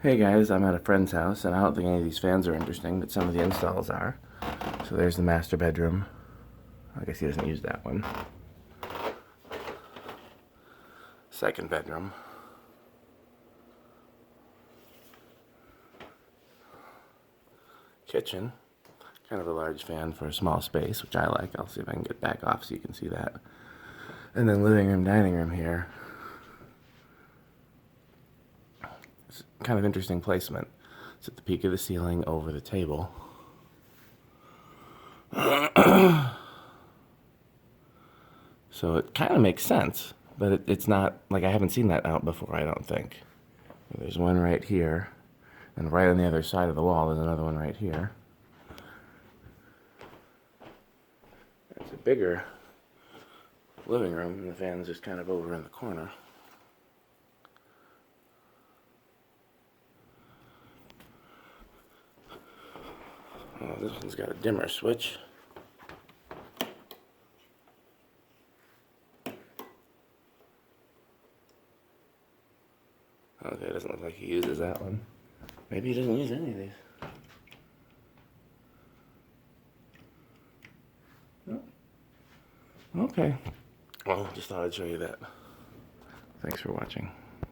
Hey guys, I'm at a friend's house, and I don't think any of these fans are interesting, but some of the installs are. So there's the master bedroom. I guess he doesn't use that one. Second bedroom. Kitchen. Kind of a large fan for a small space, which I like. I'll see if I can get back off so you can see that. And then living room, dining room here. It's kind of interesting placement. It's at the peak of the ceiling over the table. So it kind of makes sense, but it's not, like, I haven't seen that out before, I don't think. There's one right here, and right on the other side of the wall there's another one right here. It's a bigger living room, and the fan's just kind of over in the corner. Oh, this one's got a dimmer switch. Okay, it doesn't look like he uses that one. Maybe he doesn't use any of these. Oh. Okay. Well, just thought I'd show you that. Thanks for watching.